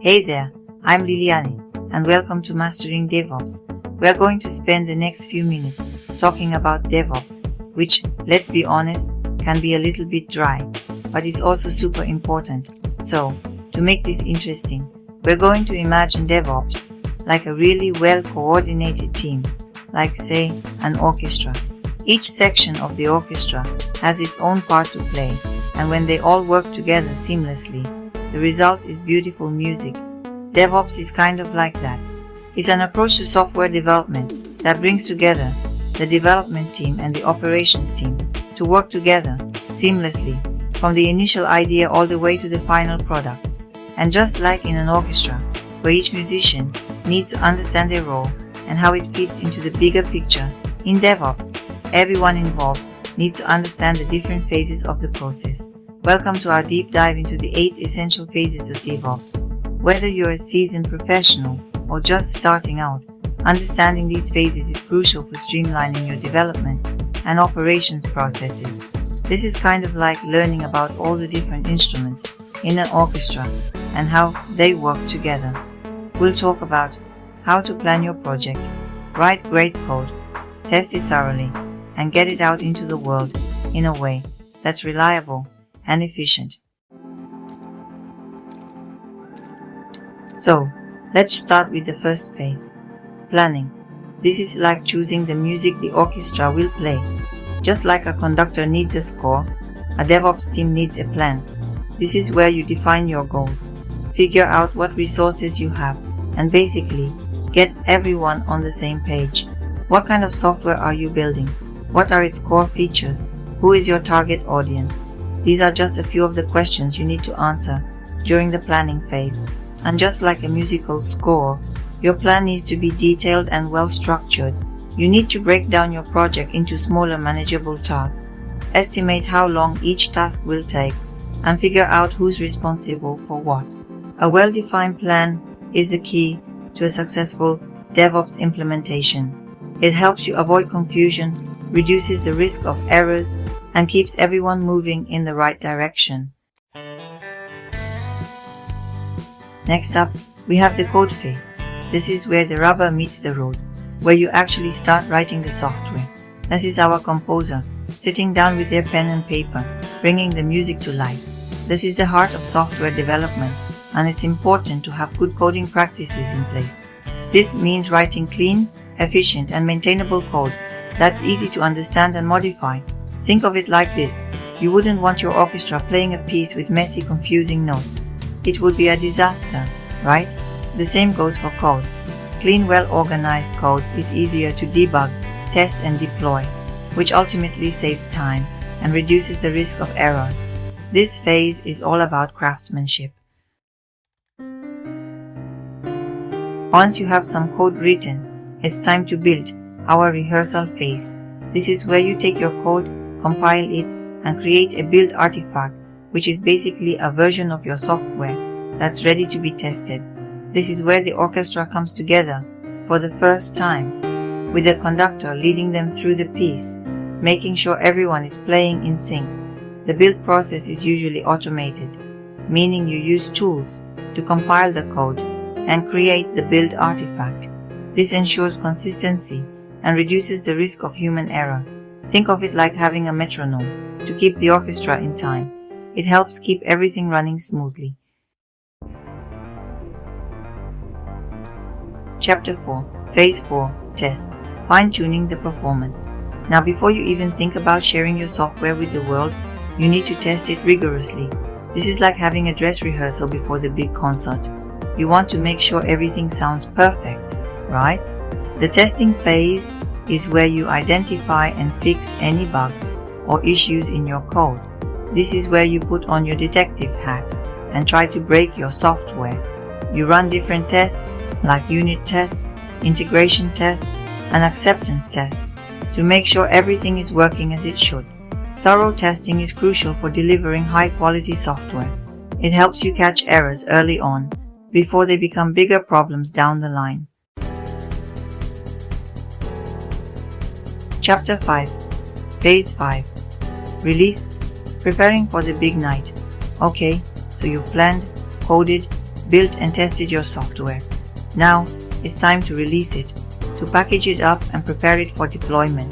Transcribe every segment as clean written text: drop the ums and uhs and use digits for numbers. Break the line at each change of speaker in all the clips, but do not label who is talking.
Hey there, I'm Liliane, and welcome to Mastering DevOps. We are going to spend the next few minutes talking about DevOps, which, let's be honest, can be a little bit dry, but it's also super important. So, to make this interesting, we're going to imagine DevOps like a really well-coordinated team, like say, an orchestra. Each section of the orchestra has its own part to play, and when they all work together seamlessly, the result is beautiful music. DevOps is kind of like that. It's an approach to software development that brings together the development team and the operations team to work together seamlessly from the initial idea all the way to the final product. And just like in an orchestra, where each musician needs to understand their role and how it fits into the bigger picture, in DevOps, everyone involved needs to understand the different phases of the process. Welcome to our deep dive into the 8 essential phases of DevOps. Whether you're a seasoned professional or just starting out, understanding these phases is crucial for streamlining your development and operations processes. This is kind of like learning about all the different instruments in an orchestra and how they work together. We'll talk about how to plan your project, write great code, test it thoroughly, and get it out into the world in a way that's reliable and efficient. So, let's start with the first phase, planning. This is like choosing the music the orchestra will play. Just like a conductor needs a score, a DevOps team needs a plan. This is where you define your goals, figure out what resources you have, and basically get everyone on the same page. What kind of software are you building? What are its core features? Who is your target audience? These are just a few of the questions you need to answer during the planning phase. And just like a musical score, your plan needs to be detailed and well structured. You need to break down your project into smaller manageable tasks, estimate how long each task will take, and figure out who's responsible for what. A well-defined plan is the key to a successful DevOps implementation. It helps you avoid confusion, reduces the risk of errors, and keeps everyone moving in the right direction. Next up, we have the code phase. This is where the rubber meets the road, where you actually start writing the software. This is our composer, sitting down with their pen and paper, bringing the music to life. This is the heart of software development, and it's important to have good coding practices in place. This means writing clean, efficient, and maintainable code that's easy to understand and modify. Think of it like this. You wouldn't want your orchestra playing a piece with messy, confusing notes. It would be a disaster, right? The same goes for code. Clean, well-organized code is easier to debug, test, and deploy, which ultimately saves time and reduces the risk of errors. This phase is all about craftsmanship. Once you have some code written, it's time to build, our rehearsal phase. This is where you take your code, compile it, and create a build artifact, which is basically a version of your software that's ready to be tested. This is where the orchestra comes together for the first time, with the conductor leading them through the piece, making sure everyone is playing in sync. The build process is usually automated, meaning you use tools to compile the code and create the build artifact. This ensures consistency and reduces the risk of human error. Think of it like having a metronome to keep the orchestra in time. It helps keep everything running smoothly. Chapter 4, Phase 4, Test. Fine-tuning the performance. Now before you even think about sharing your software with the world, you need to test it rigorously. This is like having a dress rehearsal before the big concert. You want to make sure everything sounds perfect, right? The testing phase is where you identify and fix any bugs or issues in your code. This is where you put on your detective hat and try to break your software. You run different tests like unit tests, integration tests, and acceptance tests to make sure everything is working as it should. Thorough testing is crucial for delivering high-quality software. It helps you catch errors early on before they become bigger problems down the line. Chapter 5, Phase 5, Release. Preparing for the big night. Okay, so you've planned, coded, built and tested your software. Now, it's time to release it, to package it up and prepare it for deployment.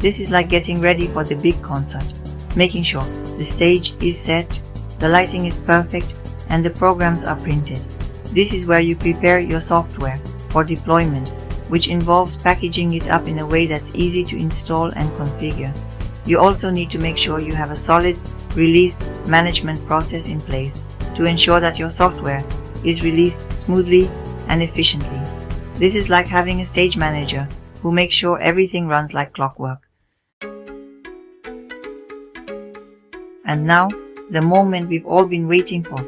This is like getting ready for the big concert, making sure the stage is set, the lighting is perfect, and the programs are printed. This is where you prepare your software for deployment, which involves packaging it up in a way that's easy to install and configure. You also need to make sure you have a solid release management process in place to ensure that your software is released smoothly and efficiently. This is like having a stage manager who makes sure everything runs like clockwork. And now, the moment we've all been waiting for,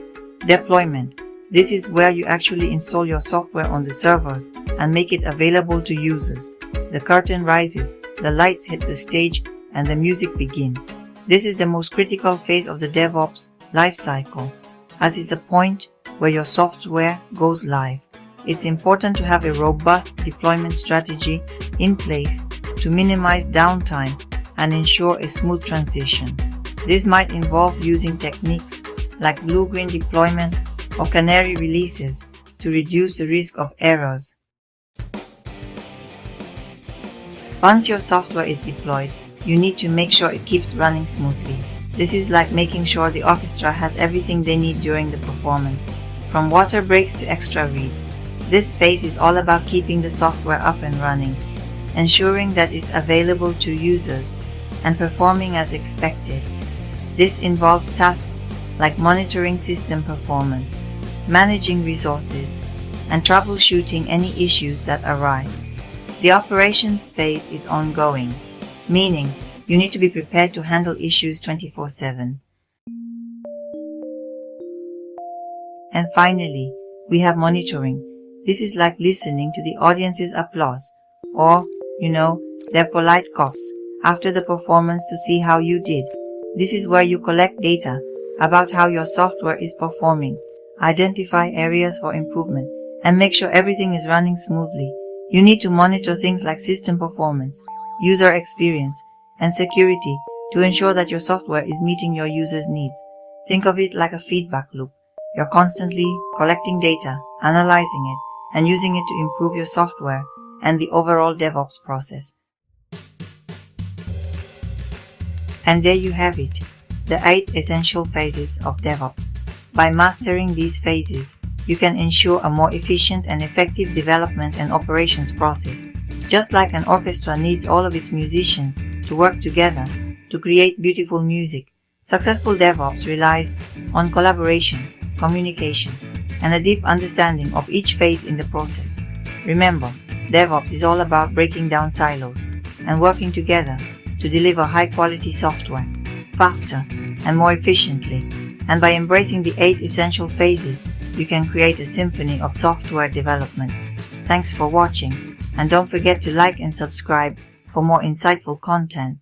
deployment. This is where you actually install your software on the servers and make it available to users. The curtain rises, the lights hit the stage, and the music begins. This is the most critical phase of the DevOps lifecycle, as it's a point where your software goes live. It's important to have a robust deployment strategy in place to minimize downtime and ensure a smooth transition. This might involve using techniques like blue-green deployment or canary releases to reduce the risk of errors. Once your software is deployed, you need to make sure it keeps running smoothly. This is like making sure the orchestra has everything they need during the performance, from water breaks to extra reads. This phase is all about keeping the software up and running, ensuring that it's available to users, and performing as expected. This involves tasks like monitoring system performance, managing resources, and troubleshooting any issues that arise. The operations phase is ongoing, meaning you need to be prepared to handle issues 24/7. And finally, we have monitoring. This is like listening to the audience's applause, or, their polite coughs after the performance to see how you did. This is where you collect data about how your software is performing, identify areas for improvement, and make sure everything is running smoothly. You need to monitor things like system performance, user experience, and security to ensure that your software is meeting your users' needs. Think of it like a feedback loop. You're constantly collecting data, analyzing it, and using it to improve your software and the overall DevOps process. And there you have it, the 8 essential phases of DevOps. By mastering these phases, you can ensure a more efficient and effective development and operations process. Just like an orchestra needs all of its musicians to work together to create beautiful music, successful DevOps relies on collaboration, communication, and a deep understanding of each phase in the process. Remember, DevOps is all about breaking down silos and working together to deliver high-quality software faster and more efficiently. And by embracing the 8 essential phases, you can create a symphony of software development. Thanks for watching, and don't forget to like and subscribe for more insightful content.